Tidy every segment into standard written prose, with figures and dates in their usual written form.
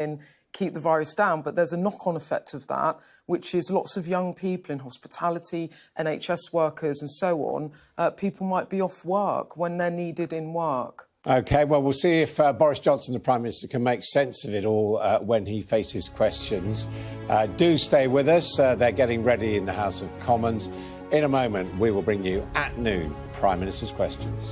and keep the virus down. But there's a knock-on effect of that, which is lots of young people in hospitality, NHS workers and so on. People might be off work when they're needed in work. OK, well, we'll see if Boris Johnson, the Prime Minister, can make sense of it all when he faces questions. Do stay with us. They're getting ready in the House of Commons. In a moment, we will bring you at noon Prime Minister's questions.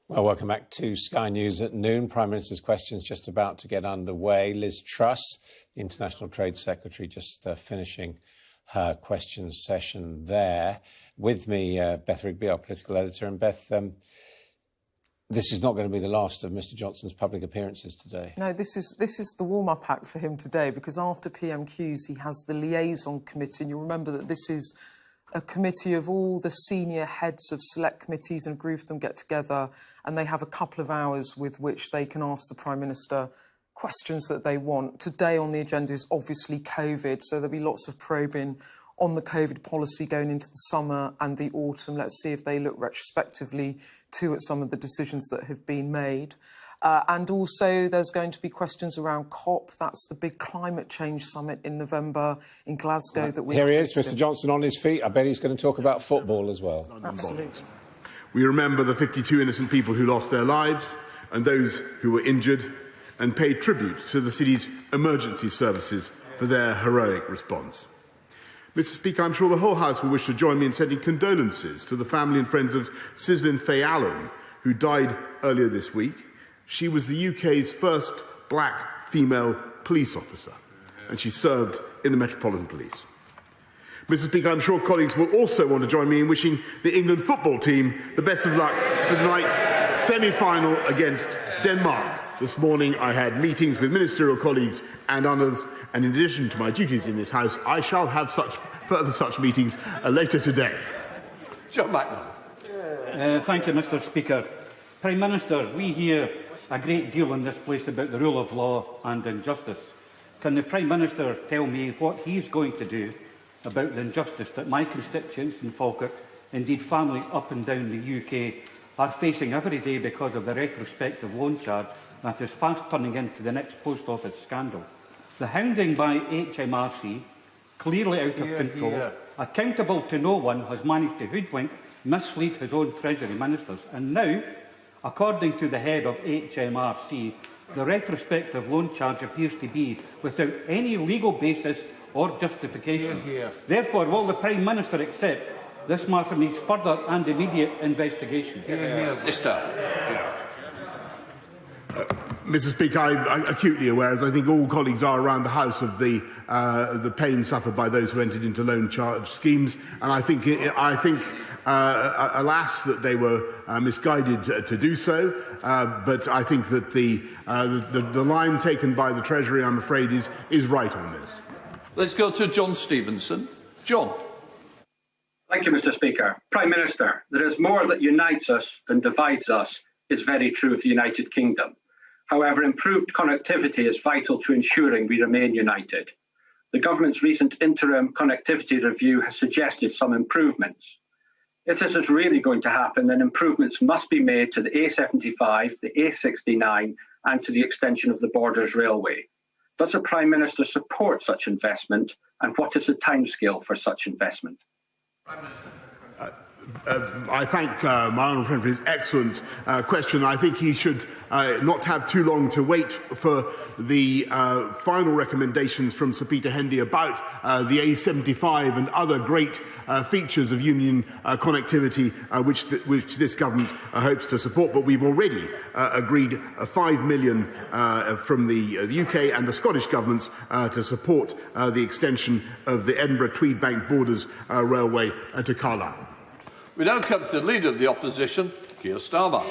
Well, welcome back to Sky News at noon. Prime Minister's questions just about to get underway. Liz Truss, the International Trade Secretary, just finishing her questions session there. With me, Beth Rigby, our political editor. And Beth, this is not going to be the last of Mr Johnson's public appearances today. No, this is the warm-up act for him today, because after PMQs he has the liaison committee. And you'll remember that this is a committee of all the senior heads of select committees, and a group of them get together and they have a couple of hours with which they can ask the Prime Minister questions that they want. Today on the agenda is obviously COVID, so there'll be lots of probing on the COVID policy going into the summer and the autumn. Let's see if they look retrospectively too at some of the decisions that have been made. And also there's going to be questions around COP. That's the big climate change summit in November in Glasgow. That we Here he is, Mr Johnson on his feet. I bet he's going to talk about football as well. Absolutely. We remember the 52 innocent people who lost their lives and those who were injured, and pay tribute to the city's emergency services for their heroic response. Mr Speaker, I'm sure the whole House will wish to join me in sending condolences to the family and friends of Sislin Faye Allen, who died earlier this week. She was the UK's first black female police officer, and she served in the Metropolitan Police. Mr Speaker, I'm sure colleagues will also want to join me in wishing the England football team the best of luck for tonight's semi-final against Denmark. This morning I had meetings with ministerial colleagues and others, and in addition to my duties in this House, I shall have further such meetings later today. John Macklin. Thank you, Mr Speaker. Prime Minister, we hear a great deal in this place about the rule of law and injustice. Can the Prime Minister tell me what he's going to do about the injustice that my constituents in Falkirk, indeed families up and down the UK, are facing every day because of the retrospective loan charge that is fast turning into the next post office scandal? The hounding by HMRC, clearly out of control, accountable to no one, has managed to hoodwink, mislead his own Treasury ministers. And now, according to the head of HMRC, the retrospective loan charge appears to be without any legal basis or justification. Therefore, will the Prime Minister accept this matter needs further and immediate investigation? Mr Speaker, I'm acutely aware, as I think all colleagues are around the House, of the pain suffered by those who entered into loan charge schemes, and I think alas, that they were misguided to do so. But I think that the line taken by the Treasury, I'm afraid, is right on this. Let's go to John Stevenson. John. Thank you, Mr Speaker. Prime Minister, there is more that unites us than divides us is very true of the United Kingdom. However, improved connectivity is vital to ensuring we remain united. The government's recent interim connectivity review has suggested some improvements. If this is really going to happen, then improvements must be made to the A75, the A69 and to the extension of the Borders Railway. Does the Prime Minister support such investment, and what is the timescale for such investment? Prime Minister. I thank my honourable friend for his excellent question. I think he should not have too long to wait for the final recommendations from Sir Peter Hendy about the A75 and other great features of union connectivity which this government hopes to support. But we've already agreed £5 million from the UK and the Scottish governments to support the extension of the Edinburgh-Tweedbank Borders Railway to Carlisle. We now come to the Leader of the Opposition, Keir Starmer.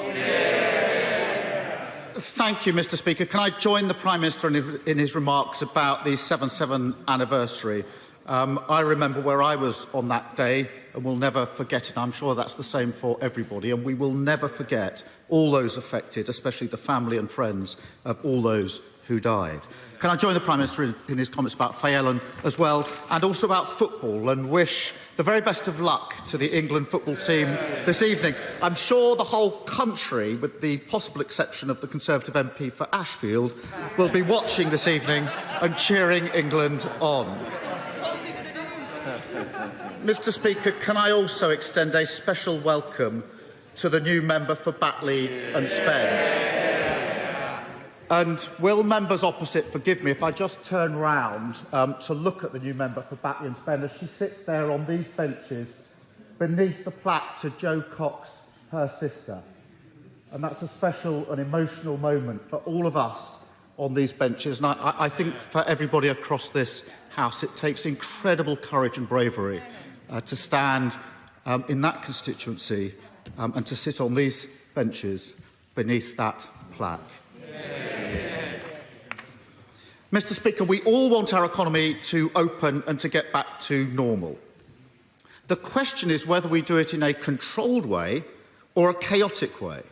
Thank you, Mr Speaker. Can I join the Prime Minister in his remarks about the 7/7 anniversary? I remember where I was on that day and will never forget it. I'm sure that's the same for everybody, and we will never forget all those affected, especially the family and friends of all those who died. Can I join the Prime Minister in his comments about Faye Allen as well, and also about football, and wish the very best of luck to the England football team this evening? I'm sure the whole country, with the possible exception of the Conservative MP for Ashfield, will be watching this evening and cheering England on. Mr Speaker, can I also extend a special welcome to the new member for Batley and Spen? And will members opposite forgive me if I just turn round to look at the new member for Batley and Spen as she sits there on these benches beneath the plaque to Jo Cox, her sister. And that's a special and emotional moment for all of us on these benches. And I think for everybody across this House, it takes incredible courage and bravery to stand in that constituency and to sit on these benches beneath that plaque. Mr Speaker, we all want our economy to open and to get back to normal. The question is whether we do it in a controlled way or a chaotic way.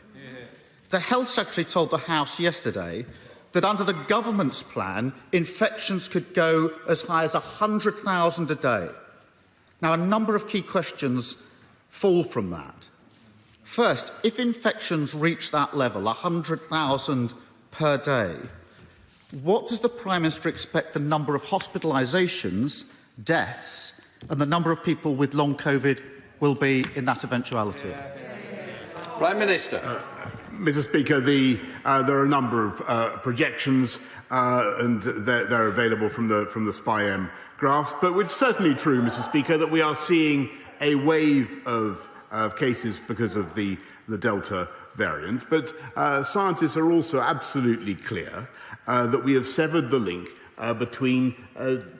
The Health Secretary told the House yesterday that under the government's plan, infections could go as high as 100,000 a day. Now, a number of key questions fall from that. First, if infections reach that level, 100,000 per day, what does the Prime Minister expect the number of hospitalisations, deaths and the number of people with long COVID will be in that eventuality? Prime Minister. Mr. Speaker, there are a number of projections and they're available from the SPI-M graphs, but it's certainly true, Mr. Speaker, that we are seeing a wave of cases because of the Delta variant. But scientists are also absolutely clear that we have severed the link between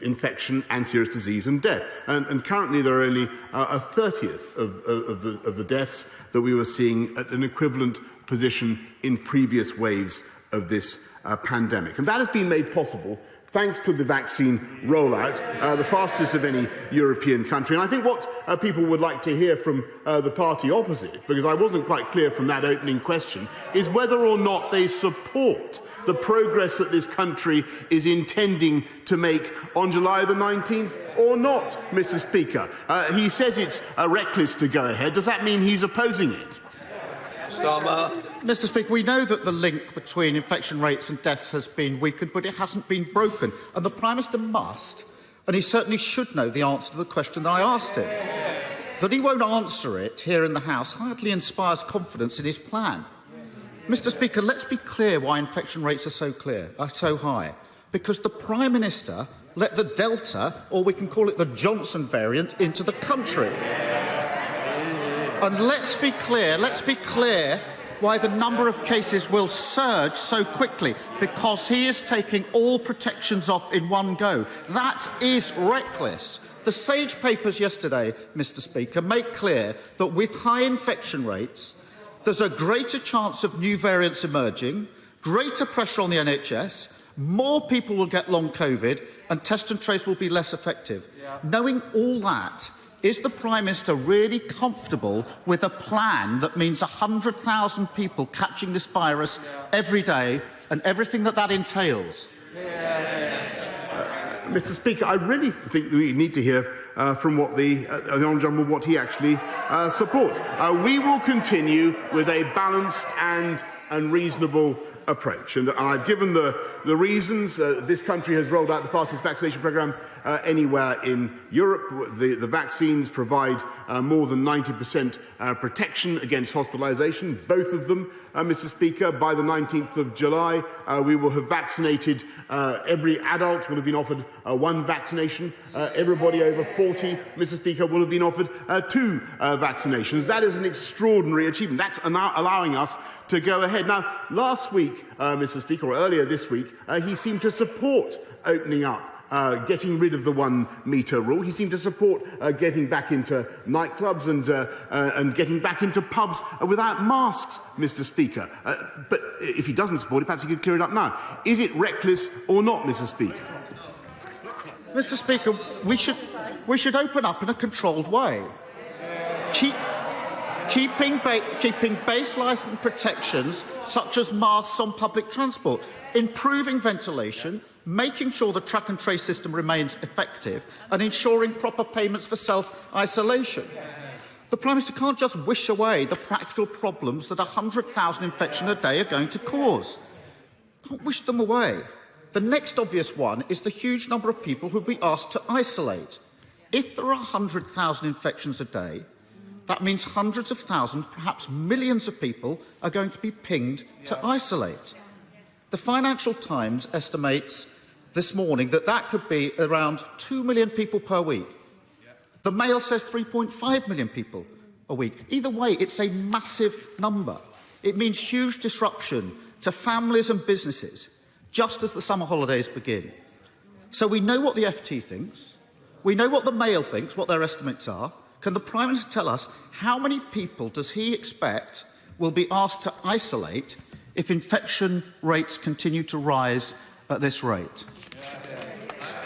infection and serious disease and death. And currently there are only a 30th of the deaths that we were seeing at an equivalent position in previous waves of this pandemic. And that has been made possible thanks to the vaccine rollout, the fastest of any European country. And I think what people would like to hear from the party opposite, because I wasn't quite clear from that opening question, is whether or not they support the progress that this country is intending to make on July the 19th or not, Mr. Speaker. He says it's reckless to go ahead. Does that mean he's opposing it? Starmer. Mr. Speaker, we know that the link between infection rates and deaths has been weakened, but it hasn't been broken. And the Prime Minister must, and he certainly should know the answer to the question that I asked him. That he won't answer it here in the House hardly inspires confidence in his plan. Mr. Speaker, let's be clear why infection rates are so high. Because the Prime Minister let the Delta, or we can call it the Johnson variant, into the country. And let's be clear why the number of cases will surge so quickly, because he is taking all protections off in one go. That is reckless. The SAGE papers yesterday, Mr. Speaker, make clear that with high infection rates, there's a greater chance of new variants emerging, greater pressure on the NHS, more people will get long COVID, and test and trace will be less effective. Knowing all that, is the Prime Minister really comfortable with a plan that means 100,000 people catching this virus every day and everything that entails? Mr. Speaker, I really think we need to hear from what the Honourable Gentleman what he actually supports. We will continue with a balanced and reasonable approach. And I've given the reasons. This country has rolled out the fastest vaccination programme anywhere in Europe. The vaccines provide more than 90% protection against hospitalisation, both of them, Mr. Speaker. By the 19th of July, we will have vaccinated every adult will have been offered one vaccination. Everybody over 40, Mr. Speaker, will have been offered two vaccinations. That is an extraordinary achievement. That's allowing us to go ahead. Now, last week, Mr. Speaker, or earlier this week, he seemed to support opening up, getting rid of the 1 metre rule. He seemed to support getting back into nightclubs and getting back into pubs without masks, Mr. Speaker. But if he doesn't support it, perhaps he could clear it up now. Is it reckless or not, Mr. Speaker? Mr. Speaker, we should open up in a controlled way. Keeping baseline protections such as masks on public transport, improving ventilation, making sure the track and trace system remains effective, and ensuring proper payments for self-isolation. The Prime Minister can't just wish away the practical problems that 100,000 infections a day are going to cause. Can't wish them away. The next obvious one is the huge number of people who will be asked to isolate. If there are 100,000 infections a day, that means hundreds of thousands, perhaps millions of people are going to be pinged to isolate. The Financial Times estimates this morning that could be around 2 million people per week. The Mail says 3.5 million people a week. Either way, it's a massive number. It means huge disruption to families and businesses just as the summer holidays begin. So we know what the FT thinks. We know what the Mail thinks, what their estimates are. Can the Prime Minister tell us how many people does he expect will be asked to isolate if infection rates continue to rise at this rate?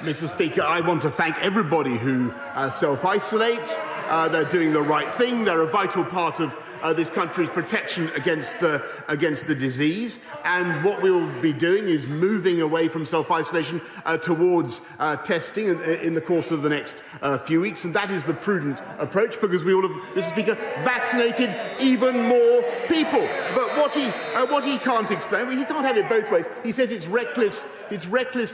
Mr. Speaker, I want to thank everybody who self-isolates. They're doing the right thing. They're a vital part of this country's protection against the disease. And what we will be doing is moving away from self-isolation towards testing in the course of the next few weeks. And that is the prudent approach, because we will have, Mr. Speaker, vaccinated even more people. But what he can't explain, he can't have it both ways. He says it's reckless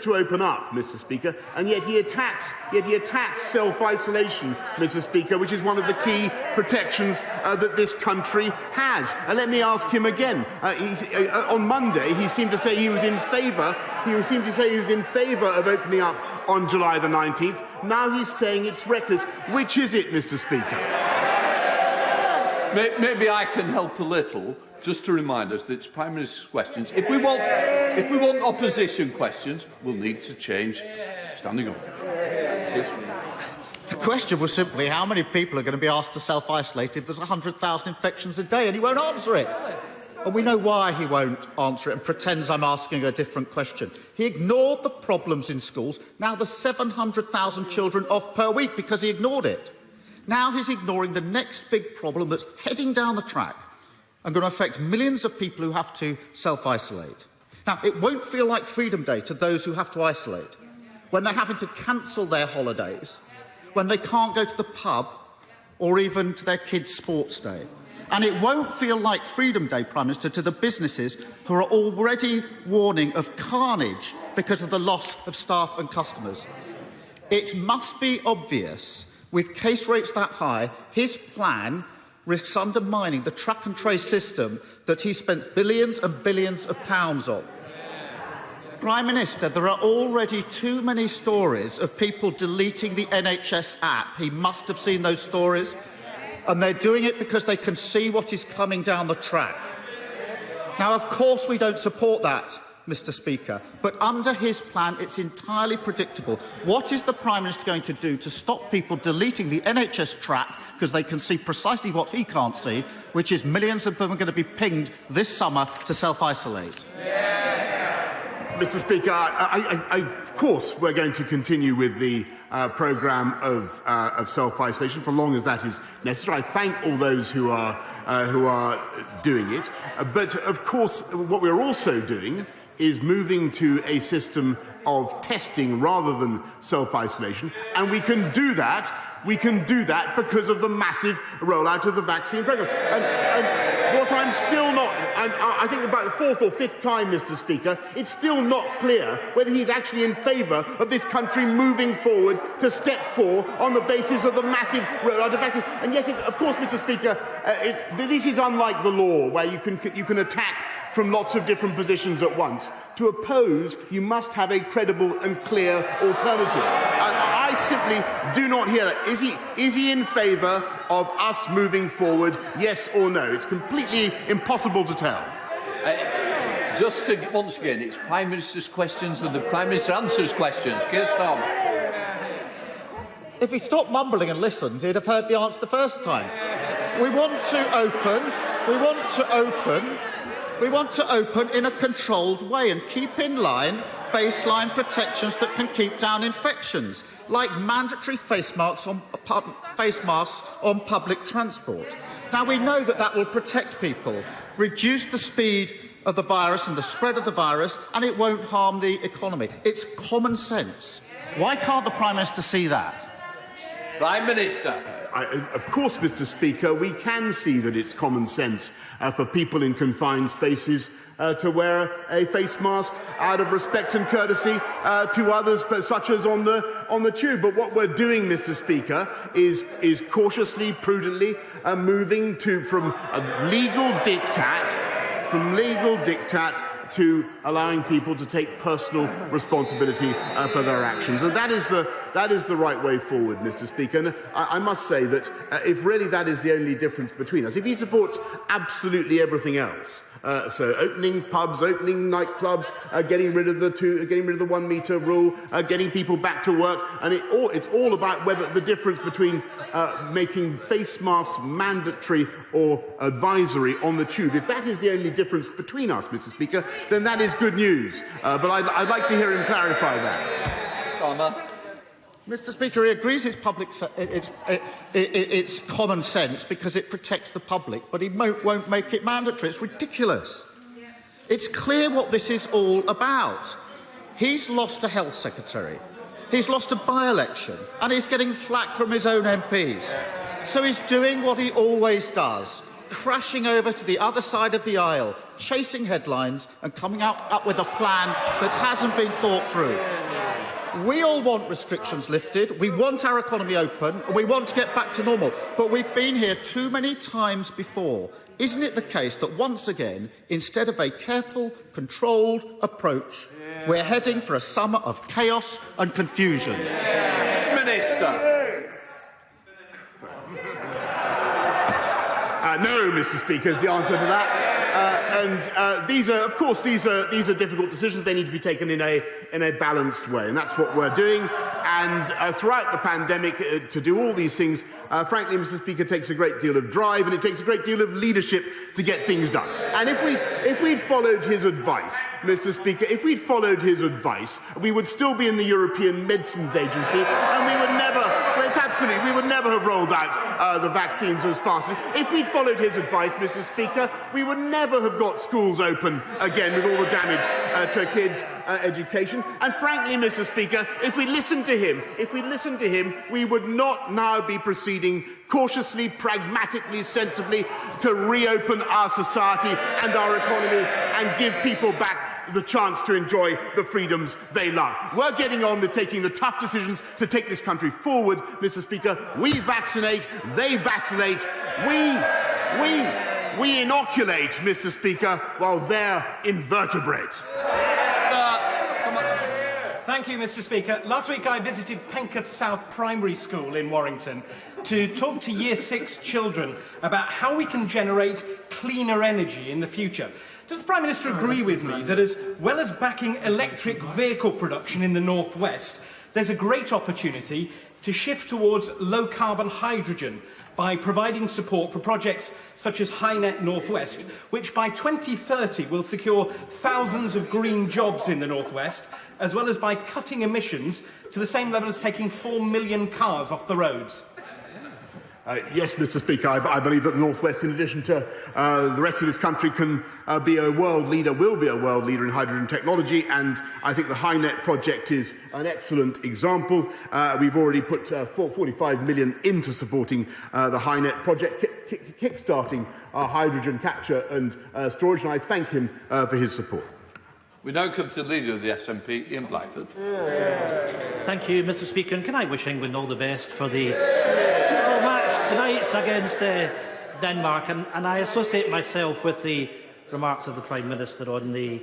to open up, Mr. Speaker, and yet he attacks self-isolation, Mr. Speaker, which is one of the key protections that this country has. And let me ask him again. On Monday, he seemed to say he was in favour. He seemed to say he was in favour of opening up on July the 19th. Now he's saying it's reckless. Which is it, Mr. Speaker? Maybe I can help a little, just to remind us that it's Prime Minister's questions. If we want opposition questions, we'll need to change standing up. Yes. The question was simply how many people are going to be asked to self-isolate if there's 100,000 infections a day, and he won't answer it. And we know why he won't answer it and pretends I'm asking a different question. He ignored the problems in schools. Now there's 700,000 children off per week because he ignored it. Now he's ignoring the next big problem that's heading down the track and going to affect millions of people who have to self-isolate. Now, it won't feel like Freedom Day to those who have to isolate, when they're having to cancel their holidays, when they can't go to the pub or even to their kids' sports day. And it won't feel like Freedom Day, Prime Minister, to the businesses who are already warning of carnage because of the loss of staff and customers. It must be obvious, with case rates that high, his plan risks undermining the track and trace system that he spent billions and billions of pounds on. Prime Minister, there are already too many stories of people deleting the NHS app. He must have seen those stories. And they're doing it because they can see what is coming down the track. Now, of course, we don't support that, Mr. Speaker, but under his plan, it's entirely predictable. What is the Prime Minister going to do to stop people deleting the NHS track because they can see precisely what he can't see, which is millions of them are going to be pinged this summer to self-isolate? Mr. Speaker, of course, we're going to continue with the programme of self-isolation for long as that is necessary. I thank all those who are doing it. But, of course, what we're also doing is moving to a system of testing rather than self-isolation. And we can do that because of the massive rollout of the vaccine programme. And what I'm still not, and I think about the fourth or fifth time, Mr. Speaker, it's still not clear whether he's actually in favour of this country moving forward to step 4 on the basis of the massive rollout of vaccine. And yes, of course, Mr. Speaker, this is unlike the law, where you can attack from lots of different positions at once. To oppose, you must have a credible and clear alternative. And I simply do not hear that. Is he in favour of us moving forward, yes or no? It's completely impossible to tell. Once again, it's Prime Minister's questions and the Prime Minister answers questions. Keir Starmer. If he stopped mumbling and listened, he'd have heard the answer the first time. We want to open in a controlled way and keep in line baseline protections that can keep down infections, like mandatory face masks on public transport. Now, we know that will protect people, reduce the speed of the virus and the spread of the virus, and it won't harm the economy. It's common sense. Why can't the Prime Minister see that? Prime Minister. Of course, Mr. Speaker, we can see that it's common sense for people in confined spaces to wear a face mask out of respect and courtesy to others, such as on the tube. But what we're doing, Mr. Speaker, is cautiously, prudently moving from legal diktat to allowing people to take personal responsibility for their actions. And that is the right way forward, Mr. Speaker. And I must say that if really that is the only difference between us, if he supports absolutely everything else, so opening pubs, opening nightclubs, getting rid of the 1 metre rule, getting people back to work, and it's all about whether the difference between making face masks mandatory or advisory on the tube. If that is the only difference between us, Mr. Speaker, then that is good news. But I'd like to hear him clarify that. Mr. Speaker, he agrees it's it's common sense because it protects the public, but he won't make it mandatory. It's ridiculous. It's clear what this is all about. He's lost a health secretary, he's lost a by-election, and he's getting flack from his own MPs. So he's doing what he always does, crashing over to the other side of the aisle, chasing headlines and coming up with a plan that hasn't been thought through. We all want restrictions lifted, we want our economy open, and we want to get back to normal. But we've been here too many times before. Isn't it the case that once again, instead of a careful, controlled approach, we're heading for a summer of chaos and confusion? Minister. No, Mr. Speaker, is the answer to that. These are difficult decisions. They need to be taken in a balanced way, and that's what we're doing. And throughout the pandemic, to do all these things, frankly, Mr. Speaker, takes a great deal of drive and it takes a great deal of leadership to get things done. And if we'd followed his advice, Mr. Speaker, if we'd followed his advice, we would still be in the European Medicines Agency, and we would never have rolled out the vaccines as fast. If we'd followed his advice, Mr. Speaker, we would never have got schools open again with all the damage to kids' education. And frankly, Mr. Speaker, if we listened to him, we would not now be proceeding cautiously, pragmatically, sensibly to reopen our society and our economy and give people back the chance to enjoy the freedoms they love. We're getting on with taking the tough decisions to take this country forward, Mr. Speaker. We vaccinate, they vacillate. We inoculate, Mr. Speaker, while they're invertebrate. Thank you, Mr. Speaker. Last week I visited Penketh South Primary School in Warrington to talk to Year 6 children about how we can generate cleaner energy in the future. Does the Prime Minister agree with me that as well as backing electric vehicle production in the North West, there's a great opportunity to shift towards low-carbon hydrogen by providing support for projects such as HyNet Northwest, which by 2030 will secure thousands of green jobs in the North West, as well as by cutting emissions to the same level as taking 4 million cars off the roads? Yes, Mr. Speaker, I believe that the North West, in addition to the rest of this country, can be a world leader, will be a world leader in hydrogen technology, and I think the HyNet project is an excellent example. We've already put 45 million into supporting the HyNet project, kick-starting our hydrogen capture and storage, and I thank him for his support. We now come to the Leader of the SNP, Ian Blackford. Thank you, Mr. Speaker, and can I wish England all the best for the football match tonight against Denmark, and I associate myself with the remarks of the Prime Minister on the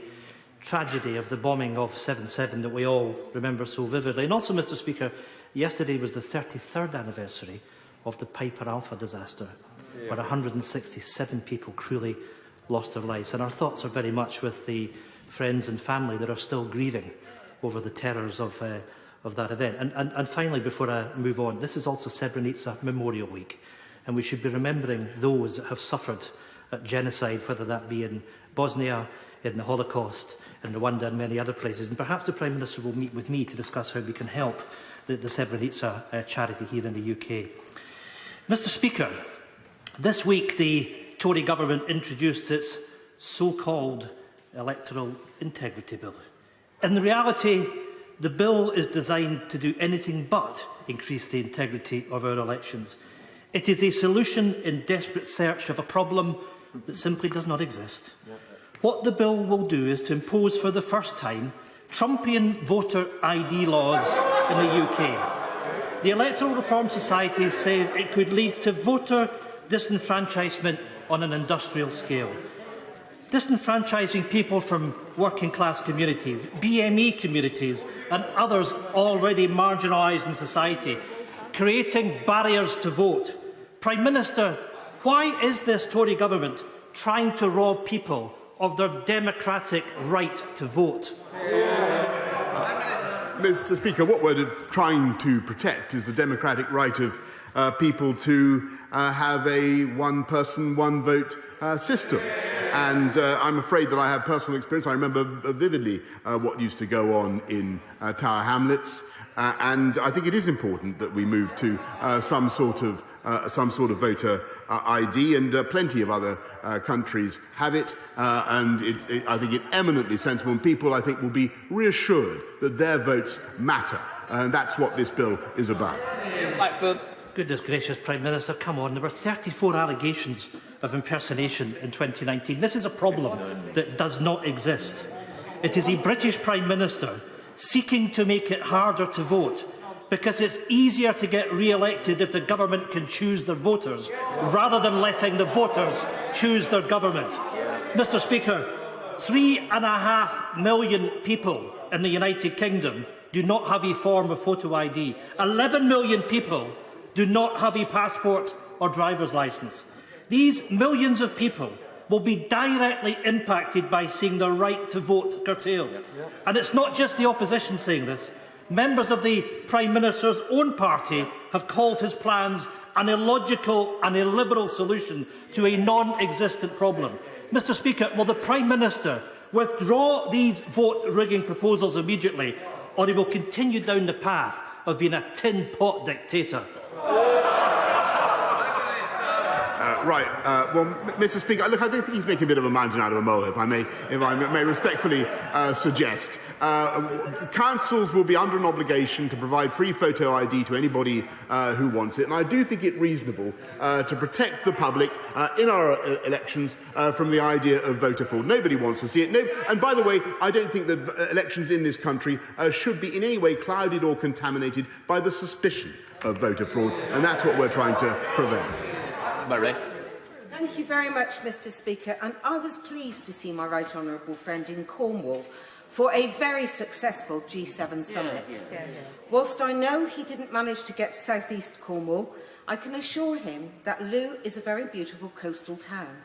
tragedy of the bombing of 7/7 that we all remember so vividly. And also, Mr. Speaker, yesterday was the 33rd anniversary of the Piper Alpha disaster, where 167 people cruelly lost their lives. And our thoughts are very much with the friends and family that are still grieving over the terrors of that event. And finally, before I move on, this is also Srebrenica Memorial Week, and we should be remembering those that have suffered at genocide, whether that be in Bosnia, in the Holocaust, in Rwanda and many other places. And perhaps the Prime Minister will meet with me to discuss how we can help the Srebrenica charity here in the UK. Mr. Speaker, this week the Tory government introduced its so-called Electoral Integrity Bill. In reality, the bill is designed to do anything but increase the integrity of our elections. It is a solution in desperate search of a problem that simply does not exist. What the bill will do is to impose for the first time Trumpian voter ID laws in the UK. The Electoral Reform Society says it could lead to voter disenfranchisement on an industrial scale. Disenfranchising people from working-class communities, BME communities and others already marginalised in society, creating barriers to vote. Prime Minister, why is this Tory government trying to rob people of their democratic right to vote? Mr. Speaker, what we're trying to protect is the democratic right of people to have a one-person, one-vote system. And I'm afraid that I have personal experience. I remember vividly what used to go on in Tower Hamlets. And I think it is important that we move to some sort of voter ID, and plenty of other countries have it. And I think it's eminently sensible, and people, I think, will be reassured that their votes matter. And that's what this bill is about. Goodness gracious, Prime Minister, come on. There were 34 allegations of impersonation in 2019. This is a problem that does not exist. It is a British Prime Minister seeking to make it harder to vote because it's easier to get re-elected if the government can choose their voters rather than letting the voters choose their government. Mr Speaker, 3.5 million people in the United Kingdom do not have a form of photo ID. 11 million people do not have a passport or driver's licence. These millions of people will be directly impacted by seeing their right to vote curtailed. And it's not just the opposition saying this. Members of the Prime Minister's own party have called his plans an illogical and illiberal solution to a non-existent problem. Mr Speaker, will the Prime Minister withdraw these vote-rigging proposals immediately, or he will continue down the path of being a tin pot dictator? Well, Mr. Speaker, look, I think he's making a bit of a mountain out of a molehill, if I may respectfully suggest. Councils will be under an obligation to provide free photo ID to anybody who wants it, and I do think it reasonable to protect the public in our elections from the idea of voter fraud. Nobody wants to see it. And by the way, I don't think that elections in this country should be in any way clouded or contaminated by the suspicion of voter fraud, and that's what we're trying to prevent. Murray. Thank you very much, Mr Speaker, and I was pleased to see my right honourable friend in Cornwall for a very successful G7 summit. Whilst I know he didn't manage to get to South East Cornwall, I can assure him that Looe is a very beautiful coastal town.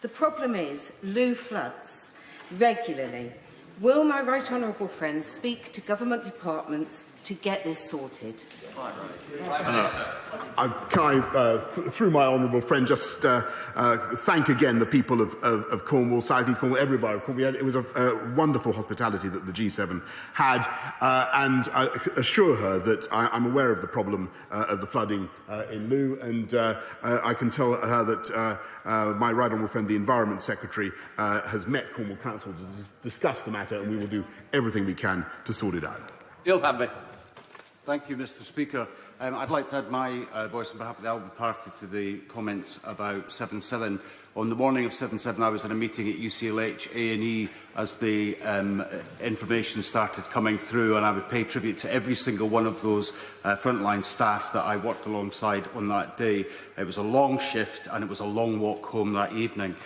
The problem is Looe floods regularly. Will my right honourable friend speak to government departments to get this sorted? Through my honourable friend, just thank again the people of Cornwall, South East Cornwall, everybody of Cornwall. It was a wonderful hospitality that the G7 had, and I assure her that I'm aware of the problem of the flooding in Looe, and I can tell her that my right honourable friend, the Environment Secretary, has met Cornwall Council to discuss the matter, and we will do everything we can to sort it out. Neil Hanby. Thank you, Mr Speaker. I'd like to add my voice on behalf of the Alban Party to the comments about 7/7. On the morning of 7/7, I was in a meeting at UCLH A&E as the information started coming through, and I would pay tribute to every single one of those frontline staff that I worked alongside on that day. It was a long shift, and it was a long walk home that evening.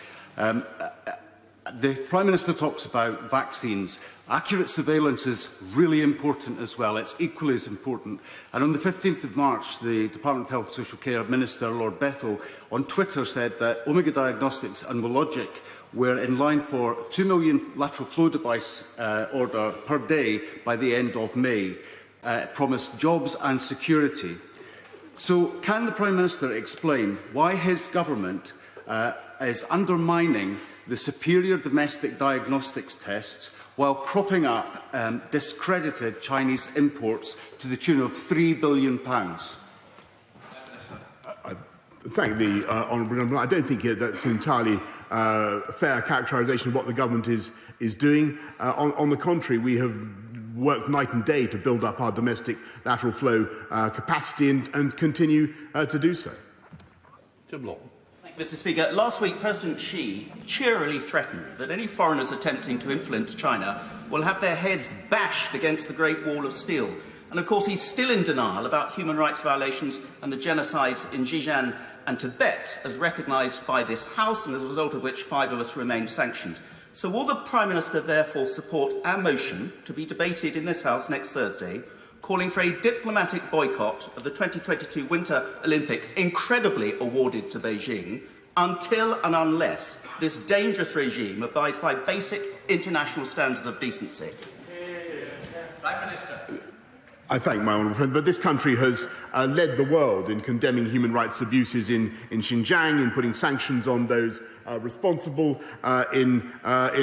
The Prime Minister talks about vaccines. Accurate surveillance is really important as well. It's equally as important. And on the 15th of March, the Department of Health and Social Care Minister, Lord Bethell, on Twitter said that Omega Diagnostics and Willogic were in line for 2 million lateral flow device order per day by the end of May. Promised jobs and security. So can the Prime Minister explain why his government is undermining the superior domestic diagnostics tests while propping up discredited Chinese imports to the tune of £3 billion? I thank the honourable gentleman. I don't think that's an entirely fair characterisation of what the government is doing. On the contrary, we have worked night and day to build up our domestic lateral flow capacity and continue to do so. Jim Lawton. Mr Speaker, last week President Xi cheerily threatened that any foreigners attempting to influence China will have their heads bashed against the Great Wall of Steel. And of course he's still in denial about human rights violations and the genocides in Xinjiang and Tibet, as recognised by this House, and as a result of which 5 of us remain sanctioned. So will the Prime Minister therefore support our motion to be debated in this House next Thursday, calling for a diplomatic boycott of the 2022 Winter Olympics, incredibly awarded to Beijing, until and unless this dangerous regime abides by basic international standards of decency? Prime Minister. I thank my honourable friend, but this country has led the world in condemning human rights abuses in Xinjiang, in putting sanctions on those responsible, in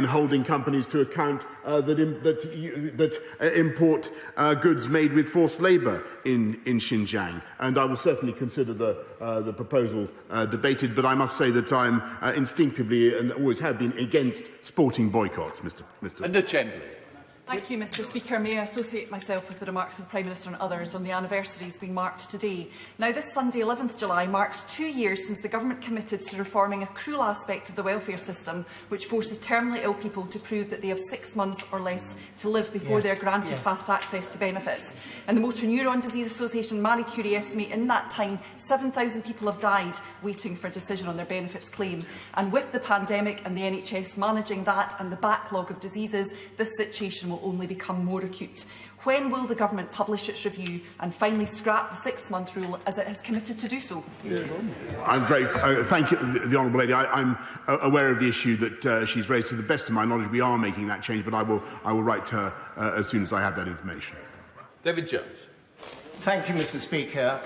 holding companies to account that import goods made with forced labour in Xinjiang. And I will certainly consider the proposal debated, but I must say that I'm instinctively and always have been against sporting boycotts, Mr. And the Chamberlain. Thank you, Mr. Speaker. May I associate myself with the remarks of the Prime Minister and others on the anniversaries being marked today. Now, this Sunday, 11th July, marks 2 years since the Government committed to reforming a cruel aspect of the welfare system, which forces terminally ill people to prove that they have 6 months or less to live before they are granted fast access to benefits. And the Motor Neuron Disease Association Marie Curie estimate in that time 7,000 people have died waiting for a decision on their benefits claim. And with the pandemic and the NHS managing that and the backlog of diseases, this situation will only become more acute. When will the Government publish its review and finally scrap the 6-month rule as it has committed to do so? I'm grateful. Thank you, the Honourable Lady. I'm aware of the issue that she's raised. To the best of my knowledge, we are making that change, but I will write to her as soon as I have that information. David Jones. Thank you, Mr. Speaker.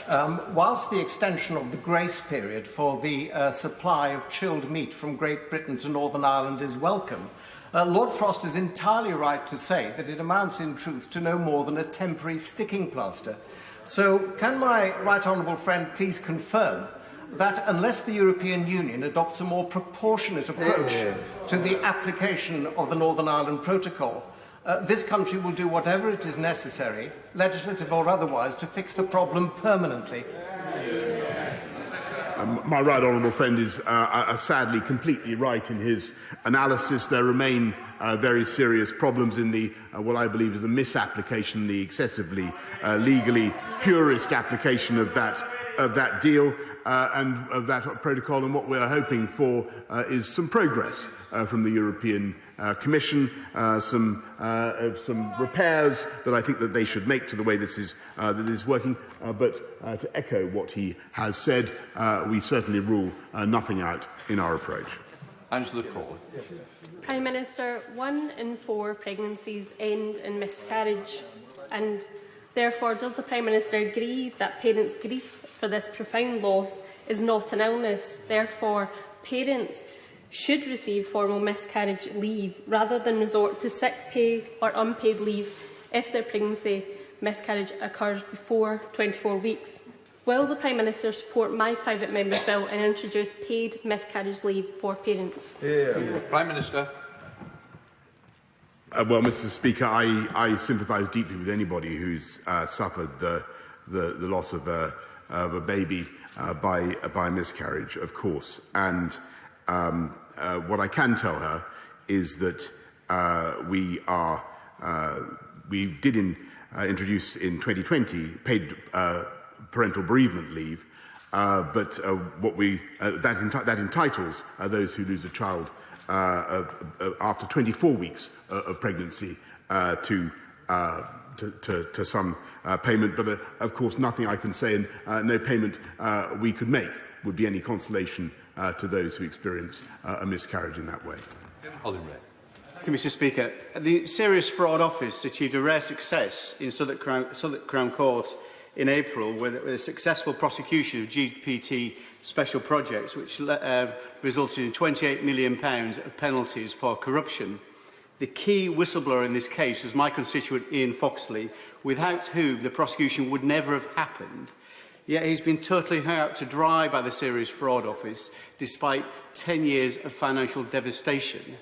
Whilst the extension of the grace period for the supply of chilled meat from Great Britain to Northern Ireland is welcome, Lord Frost is entirely right to say that it amounts in truth to no more than a temporary sticking plaster. So can my right honourable friend please confirm that unless the European Union adopts a more proportionate approach to the application of the Northern Ireland Protocol, this country will do whatever it is necessary, legislative or otherwise, to fix the problem permanently? My right honourable friend is sadly completely right in his analysis. There remain very serious problems in the what I believe is the misapplication, the excessively legally purist application of that deal and of that protocol. And what we are hoping for is some progress from the European Commission, some repairs that I think that they should make to the way this is working. But to echo what he has said, we certainly rule nothing out in our approach. Angela Crawley. Prime Minister, 1 in 4 pregnancies end in miscarriage, and therefore does the Prime Minister agree that parents' grief for this profound loss is not an illness? Therefore, parents should receive formal miscarriage leave rather than resort to sick pay or unpaid leave if their pregnancy miscarriage occurs before 24 weeks. Will the Prime Minister support my private member's bill and introduce paid miscarriage leave for parents? Prime Minister. Well, Mr. Speaker, I sympathise deeply with anybody who's suffered the loss of a baby by miscarriage, of course. And what I can tell her is that we did introduce in 2020 paid parental bereavement leave, but that entitles those who lose a child after 24 weeks of pregnancy to some payment. But of course, nothing I can say, and no payment we could make would be any consolation to those who experience a miscarriage in that way. Thank you, Mr. Speaker. The Serious Fraud Office achieved a rare success in Southwark Crown Court in April with a successful prosecution of GPT special projects, which resulted in £28 million of penalties for corruption. The key whistleblower in this case was my constituent Ian Foxley, without whom the prosecution would never have happened. Yet he's been totally hung out to dry by the Serious Fraud Office, despite 10 years of financial devastation.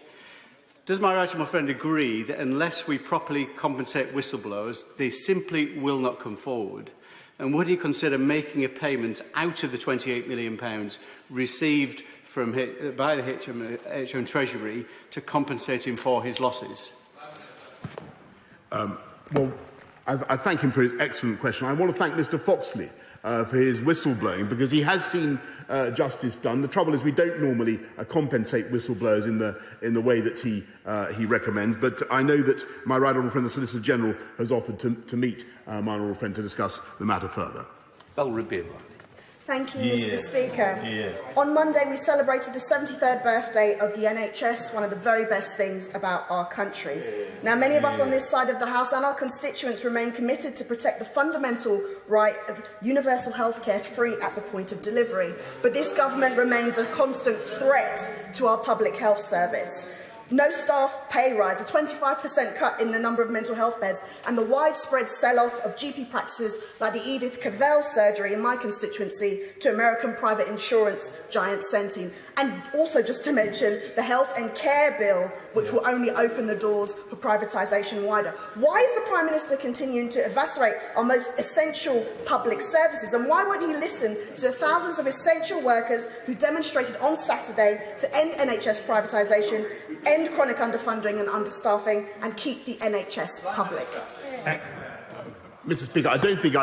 Does my right honourable friend agree that unless we properly compensate whistleblowers, they simply will not come forward? And would he consider making a payment out of the £28 million received by the HM Treasury to compensate him for his losses? Well, I thank him for his excellent question. I want to thank Mr. Foxley for his whistleblowing, because he has seen justice done. The trouble is we don't normally compensate whistleblowers in the way that he recommends, but I know that my right honourable friend, the Solicitor General, has offered to meet my honourable friend to discuss the matter further. Bell Ribeiro. Thank you, Mr. Speaker. On Monday, we celebrated the 73rd birthday of the NHS, one of the very best things about our country. Now, many of us on this side of the House and our constituents remain committed to protect the fundamental right of universal healthcare free at the point of delivery. But this government remains a constant threat to our public health service. No staff pay rise, a 25% cut in the number of mental health beds, and the widespread sell-off of GP practices like the Edith Cavell surgery in my constituency to American private insurance giant Centene. And also, just to mention, the Health and Care Bill, which will only open the doors for privatisation wider. Why is the Prime Minister continuing to eviscerate our most essential public services? And why won't he listen to the thousands of essential workers who demonstrated on Saturday to end NHS privatisation, end chronic underfunding and understaffing, and keep the NHS public? Mr. Speaker, I don't think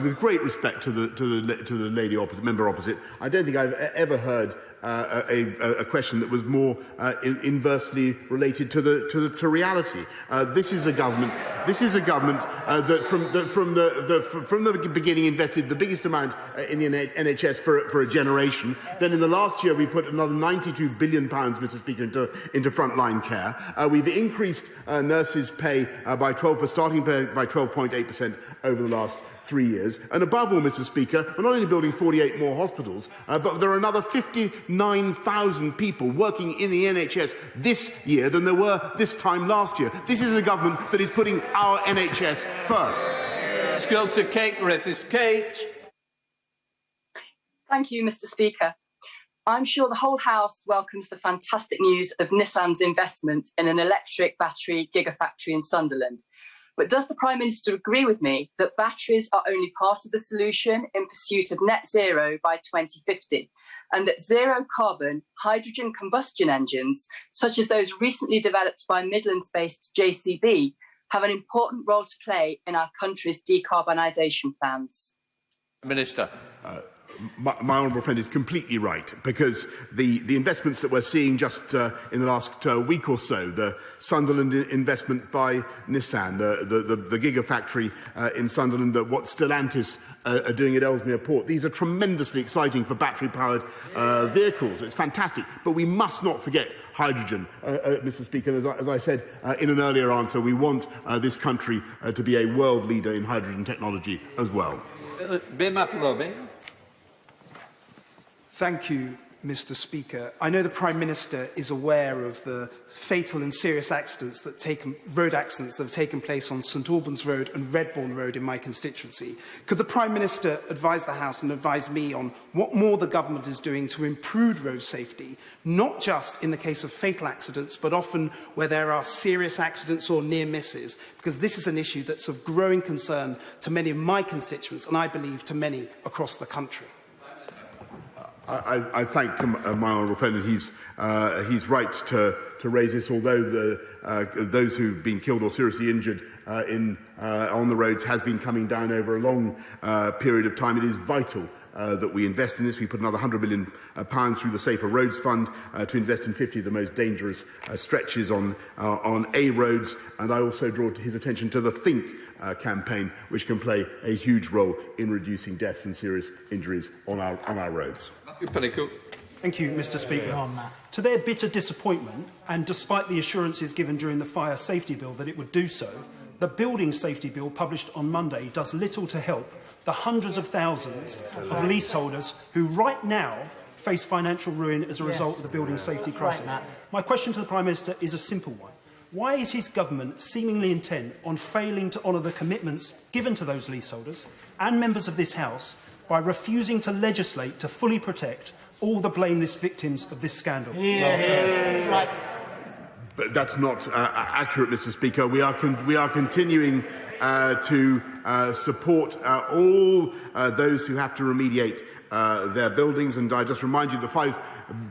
with great respect to the lady opposite, member opposite, I don't think I've ever heard a question that was more inversely related to reality. This is a government. That from the beginning invested the biggest amount in the NHS for a generation. Then in the last year we put another £92 billion, Mr. Speaker, into frontline care. We've increased nurses' pay starting pay by 12.8% over the last 3 years. And above all, Mr. Speaker, we're not only building 48 more hospitals, but there are another 59,000 people working in the NHS this year than there were this time last year. This is a government that is putting our NHS first. Let's go to Kate Griffiths. Kate. Thank you, Mr. Speaker. I'm sure the whole House welcomes the fantastic news of Nissan's investment in an electric battery gigafactory in Sunderland. But does the Prime Minister agree with me that batteries are only part of the solution in pursuit of net zero by 2050, and that zero-carbon hydrogen combustion engines, such as those recently developed by Midlands-based JCB, have an important role to play in our country's decarbonisation plans? Minister. My honourable friend is completely right, because the investments that we're seeing just in the last week or so, the Sunderland investment by Nissan, the gigafactory in Sunderland, what Stellantis are doing at Ellesmere Port, these are tremendously exciting for battery-powered vehicles. It's fantastic. But we must not forget hydrogen, Mr. Speaker. As I said in an earlier answer, we want this country to be a world leader in hydrogen technology as well. Thank you, Mr. Speaker. I know the Prime Minister is aware of the fatal and serious road accidents that have taken place on St Albans Road and Redbourne Road in my constituency. Could the Prime Minister advise the House and advise me on what more the government is doing to improve road safety, not just in the case of fatal accidents, but often where there are serious accidents or near misses, because this is an issue that's of growing concern to many of my constituents and I believe to many across the country? I thank my honourable friend, and he's right to raise this. Although those who've been killed or seriously injured on the roads has been coming down over a long period of time, it is vital that we invest in this. We put another £100 million through the Safer Roads Fund to invest in 50 of the most dangerous stretches on A roads, and I also draw his attention to the Think campaign, which can play a huge role in reducing deaths and serious injuries on our roads. Thank you, Mr. Speaker. To their bitter disappointment, and despite the assurances given during the Fire Safety Bill that it would do so, the Building Safety Bill published on Monday does little to help the hundreds of thousands of leaseholders who right now face financial ruin as a result of the building safety crisis. My question to the Prime Minister is a simple one. Why is his government seemingly intent on failing to honour the commitments given to those leaseholders and members of this House by refusing to legislate to fully protect all the blameless victims of this scandal? But that's not accurate, Mr. Speaker. We are continuing to support all those who have to remediate their buildings, and I just remind you the £5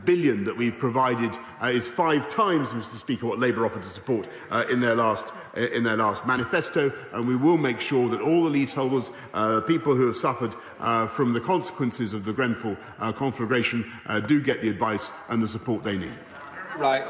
billion that we've provided is 5 times, Mr. Speaker, what Labour offered to support in their last manifesto, and we will make sure that all the leaseholders, people who have suffered from the consequences of the Grenfell conflagration, do get the advice and the support they need. Right.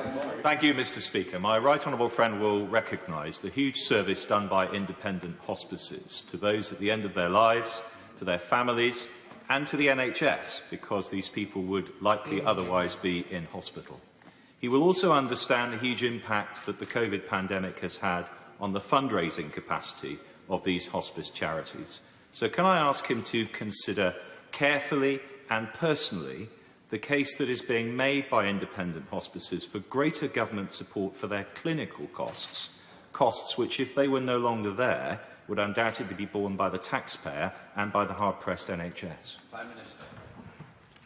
Thank you, Mr. Speaker. My right honourable friend will recognise the huge service done by independent hospices to those at the end of their lives, to their families and to the NHS, because these people would likely otherwise be in hospital. He will also understand the huge impact that the COVID pandemic has had on the fundraising capacity of these hospice charities. So can I ask him to consider carefully and personally the case that is being made by independent hospices for greater government support for their clinical costs, costs which, if they were no longer there, would undoubtedly be borne by the taxpayer and by the hard-pressed NHS? Prime Minister.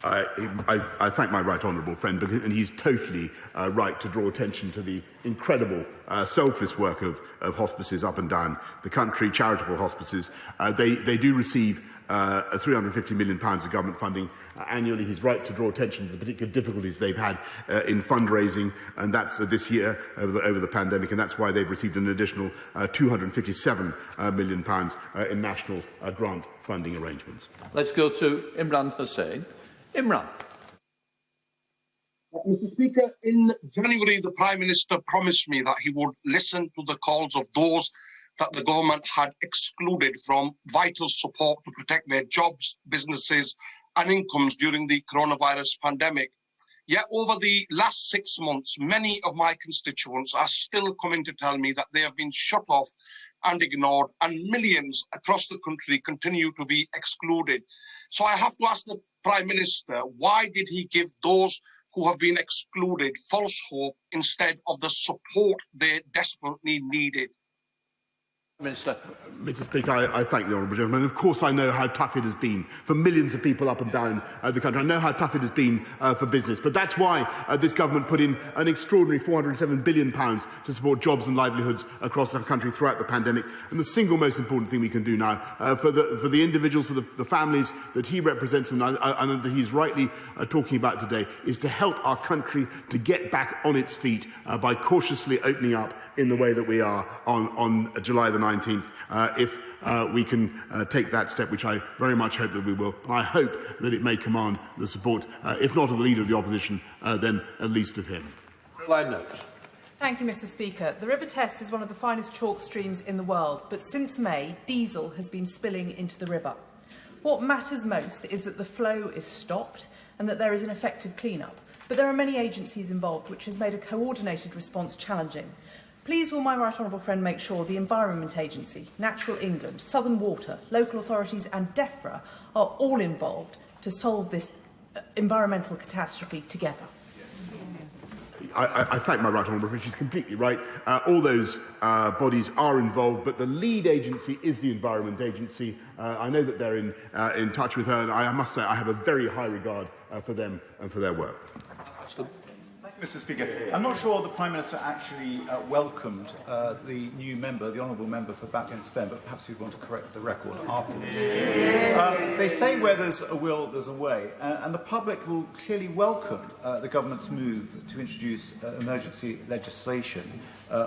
I thank my right honourable friend, and he's totally right to draw attention to the incredible selfless work of hospices up and down the country, charitable hospices. They do receive £350 million of government funding annually. He's right to draw attention to the particular difficulties they've had in fundraising, and that's this year over the pandemic, and that's why they've received an additional £257 million in national grant funding arrangements. Let's go to Imran Hussain. Imran. Mr. Speaker, in January, the Prime Minister promised me that he would listen to the calls of those that the government had excluded from vital support to protect their jobs, businesses and incomes during the coronavirus pandemic. Yet over the last 6 months, many of my constituents are still coming to tell me that they have been shut off and ignored, and millions across the country continue to be excluded. So I have to ask the Prime Minister, why did he give those who have been excluded false hope instead of the support they desperately needed? Mr. Speaker, I thank the honourable gentleman. Of course, I know how tough it has been for millions of people up and down the country. I know how tough it has been for business. But that's why this government put in an extraordinary £407 billion to support jobs and livelihoods across the country throughout the pandemic. And the single most important thing we can do now for the individuals, for the families that he represents and that he's rightly talking about today, is to help our country to get back on its feet by cautiously opening up in the way that we are on July the 19th, if we can take that step, which I very much hope that we will. I hope that it may command the support, if not of the Leader of the Opposition, then at least of him. Thank you, Mr. Speaker. The River Test is one of the finest chalk streams in the world, but since May, diesel has been spilling into the river. What matters most is that the flow is stopped and that there is an effective clean-up. But there are many agencies involved, which has made a coordinated response challenging. Please will my right honourable friend make sure the Environment Agency, Natural England, Southern Water, local authorities and DEFRA are all involved to solve this environmental catastrophe together? I thank my right honourable friend. She's completely right. All those bodies are involved, but the lead agency is the Environment Agency. I know that they're in touch with her, and I must say I have a very high regard for them and for their work. Mr. Speaker, I'm not sure the Prime Minister actually welcomed the new member, the honourable member for Batley and Spen, but perhaps we want to correct the record after this. They say where there's a will, there's a way, and the public will clearly welcome the government's move to introduce emergency legislation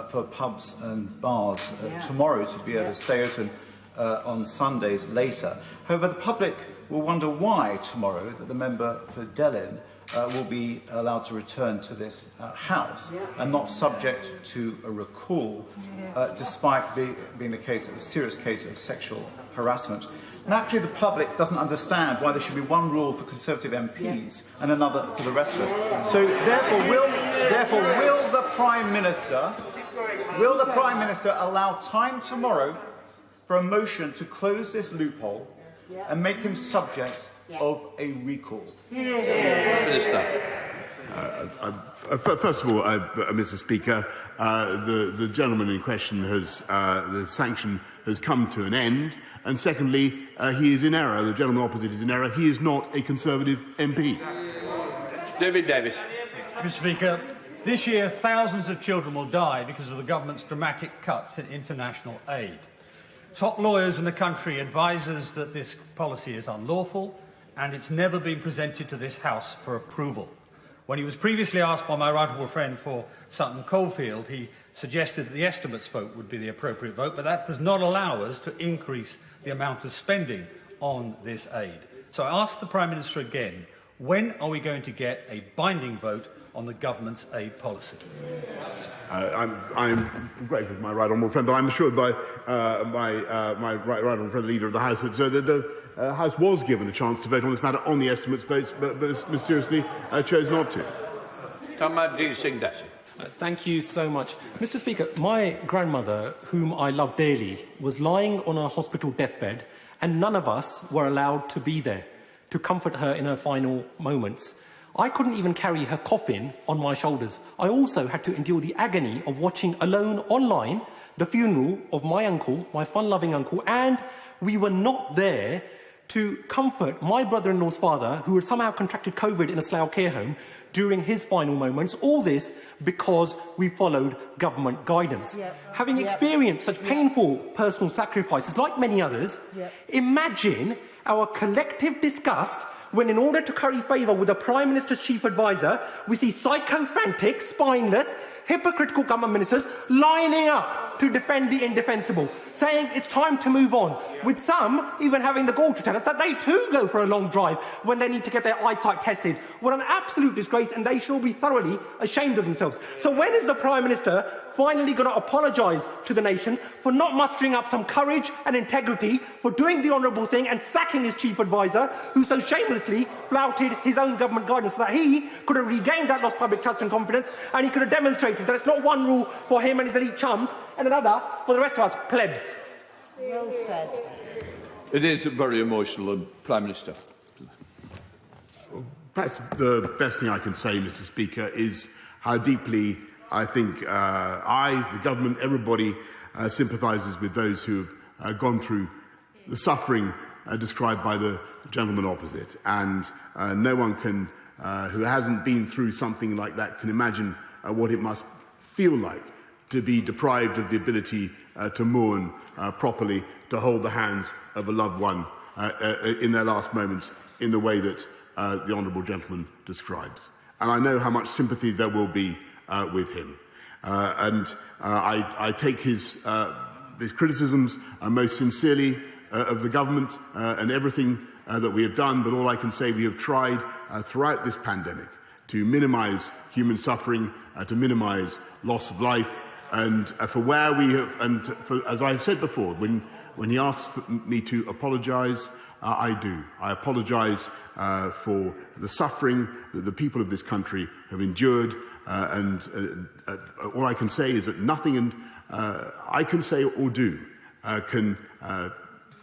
for pubs and bars tomorrow to be able to stay open on Sundays later. However, the public will wonder why tomorrow that the member for Delyn will be allowed to return to this House and not subject to a recall, despite being a serious case of sexual harassment. Naturally, the public doesn't understand why there should be one rule for Conservative MPs and another for the rest of us. So, therefore, will the Prime Minister allow time tomorrow for a motion to close this loophole and make him subject of a recall? Minister. First of all, Mr. Speaker, the gentleman in question the sanction has come to an end, and secondly, he is in error. The gentleman opposite is in error. He is not a Conservative MP. David Davis. Mr. Speaker, this year thousands of children will die because of the government's dramatic cuts in international aid. Top lawyers in the country advise us that this policy is unlawful and it's never been presented to this House for approval. When he was previously asked by my right honourable friend for Sutton Coldfield, he suggested that the estimates vote would be the appropriate vote, but that does not allow us to increase the amount of spending on this aid. So I ask the Prime Minister again, when are we going to get a binding vote on the government's aid policy? I'm grateful to my right honourable friend, but I'm assured by my right honourable friend, the Leader of the House, that House was given a chance to vote on this matter on the estimates votes, but mysteriously chose not to. Thank you so much. Mr. Speaker, my grandmother, whom I love dearly, was lying on a hospital deathbed, and none of us were allowed to be there to comfort her in her final moments. I couldn't even carry her coffin on my shoulders. I also had to endure the agony of watching alone online the funeral of my uncle, my fun-loving uncle, and we were not there to comfort my brother-in-law's father, who had somehow contracted COVID in a Slough care home during his final moments. All this because we followed government guidance. Having experienced such painful personal sacrifices, like many others, imagine our collective disgust when, in order to curry favour with the Prime Minister's chief advisor, we see psychophantic, spineless, hypocritical government ministers lining up to defend the indefensible, saying it's time to move on, with some even having the gall to tell us that they too go for a long drive when they need to get their eyesight tested. What an absolute disgrace, and they should all be thoroughly ashamed of themselves. So when is the Prime Minister finally going to apologise to the nation for not mustering up some courage and integrity, for doing the honourable thing and sacking his chief advisor, who so shamelessly flouted his own government guidance, so that he could have regained that lost public trust and confidence, and he could have demonstrated that it's not one rule for him and his elite chums and another for the rest of us plebs. Well said. It is very emotional, Prime Minister. Perhaps the best thing I can say, Mr. Speaker, is how deeply I think the government, everybody sympathises with those who have gone through the suffering described by the gentleman opposite. And no one can, who hasn't been through something like that, can imagine what it must feel like to be deprived of the ability to mourn properly, to hold the hands of a loved one in their last moments in the way that the honourable gentleman describes. And I know how much sympathy there will be with him. I take his criticisms most sincerely of the government and everything that we have done, but all I can say, we have tried throughout this pandemic to minimise human suffering, to minimise loss of life, and for where we have, and for, as I've said before, when he asks me to apologise, I do. I apologise for the suffering that the people of this country have endured, and all I can say is that nothing I can say or do can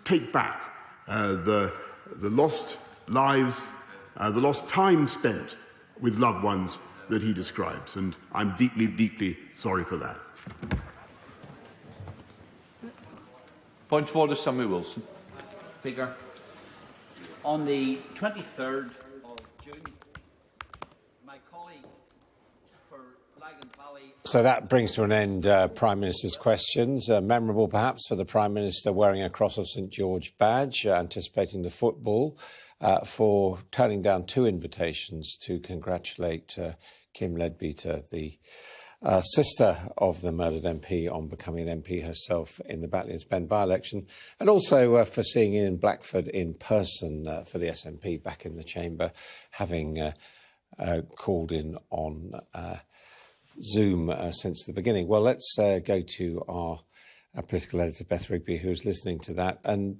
take back the lost lives, the lost time spent with loved ones that he describes, and I'm deeply, deeply sorry for that. Point of order, Samuel Wilson. Speaker, on the 23rd of June, my colleague for Lagan Valley... So that brings to an end Prime Minister's questions. Memorable, perhaps, for the Prime Minister wearing a Cross of St George badge, anticipating the football, for turning down 2 invitations to congratulate Kim Leadbeater, the sister of the murdered MP, on becoming an MP herself in the Batley and Spen by-election, and also for seeing Ian Blackford in person for the SNP back in the chamber, having called in on Zoom since the beginning. Well, let's go to our political editor, Beth Rigby, who's listening to that, and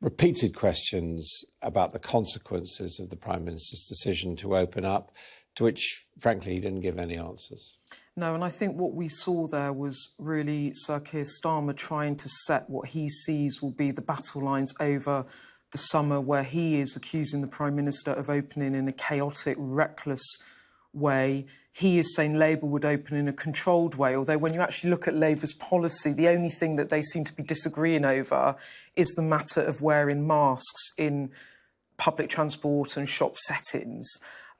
repeated questions about the consequences of the Prime Minister's decision to open up, to which, frankly, he didn't give any answers. No, and I think what we saw there was really Sir Keir Starmer trying to set what he sees will be the battle lines over the summer, where he is accusing the Prime Minister of opening in a chaotic, reckless way. He is saying Labour would open in a controlled way, although when you actually look at Labour's policy, the only thing that they seem to be disagreeing over is the matter of wearing masks in public transport and shop settings.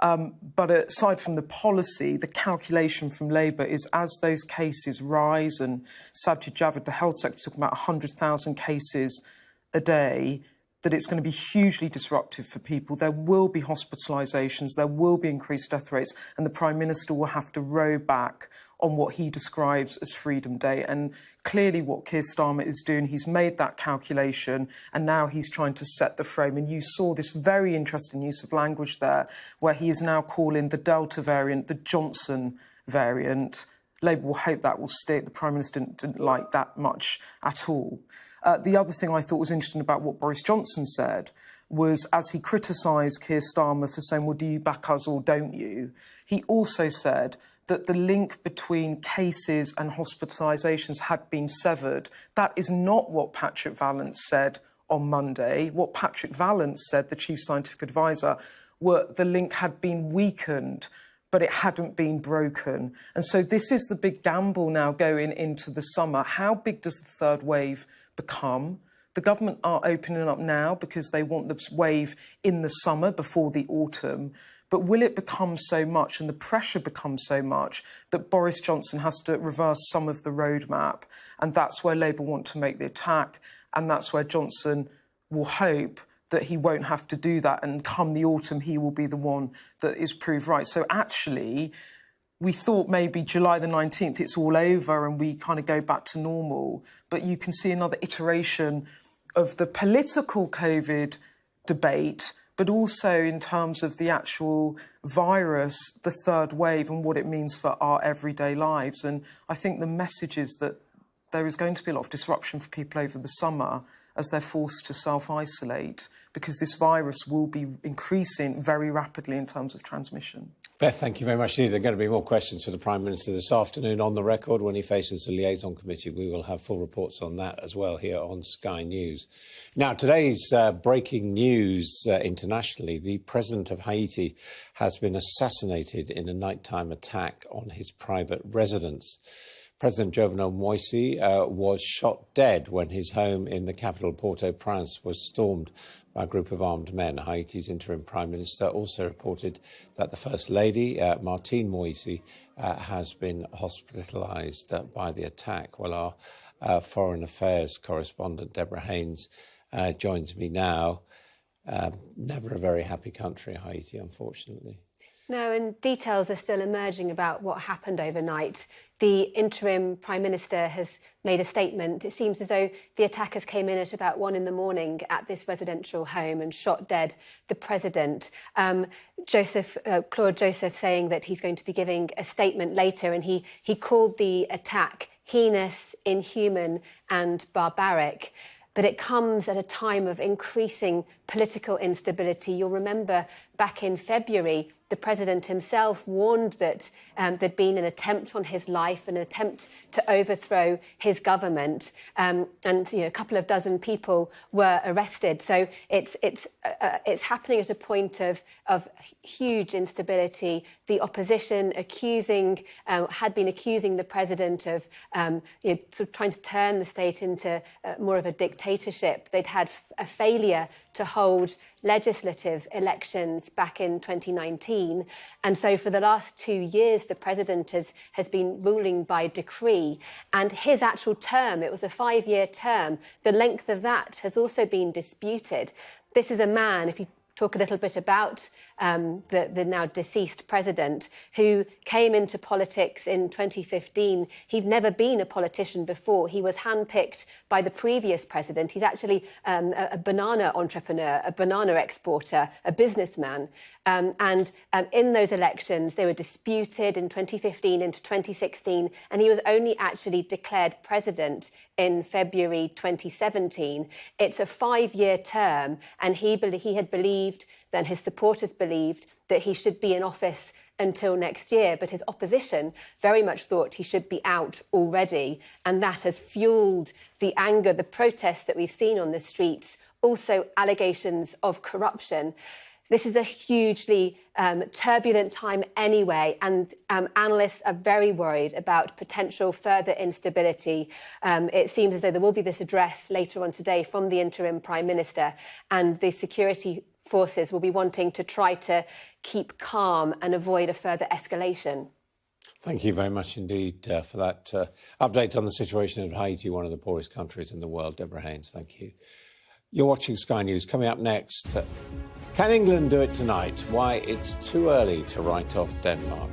But aside from the policy, the calculation from Labour is as those cases rise, and Sajid Javid, the health secretary, talking about 100,000 cases a day, that it's going to be hugely disruptive for people. There will be hospitalisations, there will be increased death rates, and the Prime Minister will have to row back on what he describes as Freedom Day. And clearly what Keir Starmer is doing, he's made that calculation, and now he's trying to set the frame. And you saw this very interesting use of language there, where he is now calling the Delta variant the Johnson variant. Labour will hope that will stick. The Prime Minister didn't like that much at all. The other thing I thought was interesting about what Boris Johnson said was, as he criticised Keir Starmer for saying, well, do you back us or don't you? He also said that the link between cases and hospitalisations had been severed. That is not what Patrick Vallance said on Monday. What Patrick Vallance said, the Chief Scientific Advisor, were the link had been weakened, but it hadn't been broken. And so this is the big gamble now going into the summer. How big does the third wave become? The government are opening up now because they want this wave in the summer before the autumn. But will it become so much and the pressure become so much that Boris Johnson has to reverse some of the roadmap? And that's where Labour want to make the attack. And that's where Johnson will hope that he won't have to do that. And come the autumn, he will be the one that is proved right. So actually, we thought maybe July the 19th, it's all over and we kind of go back to normal. But you can see another iteration of the political COVID debate, but also in terms of the actual virus, the third wave and what it means for our everyday lives. And I think the message is that there is going to be a lot of disruption for people over the summer as they're forced to self-isolate, because this virus will be increasing very rapidly in terms of transmission. Beth, thank you very much indeed. There are going to be more questions for the Prime Minister this afternoon on the record when he faces the Liaison Committee. We will have full reports on that as well here on Sky News. Now, today's breaking news internationally. The President of Haiti has been assassinated in a nighttime attack on his private residence. President Jovenel Moïse was shot dead when his home in the capital Port-au-Prince was stormed by a group of armed men. Haiti's interim Prime Minister also reported that the First Lady, Martine Moïse, has been hospitalised by the attack. Well, our Foreign Affairs correspondent, Deborah Haynes, joins me now. Never a very happy country, Haiti, unfortunately. No, and details are still emerging about what happened overnight. The interim Prime Minister has made a statement. It seems as though the attackers came in at about 1 a.m. at this residential home and shot dead the President. Claude Joseph saying that he's going to be giving a statement later, and he called the attack heinous, inhuman and barbaric. But it comes at a time of increasing political instability. You'll remember back in February, the President himself warned that there'd been an attempt on his life, an attempt to overthrow his government, and a couple of dozen people were arrested. So it's happening at a point of huge instability. The opposition had been accusing the President of sort of trying to turn the state into more of a dictatorship. They'd had a failure to hold legislative elections back in 2019. And so for the last 2 years, the President has been ruling by decree. And his actual term, it was a 5-year term, the length of that has also been disputed. This is a man, if you talk a little bit about the now deceased president, who came into politics in 2015. He'd never been a politician before. He was handpicked by the previous president. He's actually a banana entrepreneur, a banana exporter, a businessman. And in those elections, they were disputed in 2015 into 2016, and he was only actually declared president in February 2017. It's a 5-year term, and he had believed, then his supporters believed, that he should be in office until next year. But his opposition very much thought he should be out already. And that has fueled the anger, the protests that we've seen on the streets, also allegations of corruption. This is a hugely turbulent time anyway, and analysts are very worried about potential further instability. It seems as though there will be this address later on today from the interim Prime Minister, and the security forces will be wanting to try to keep calm and avoid a further escalation. Thank you very much indeed for that update on the situation in Haiti, one of the poorest countries in the world. Deborah Haynes, thank you. You're watching Sky News. Coming up next, can England do it tonight? Why it's too early to write off Denmark.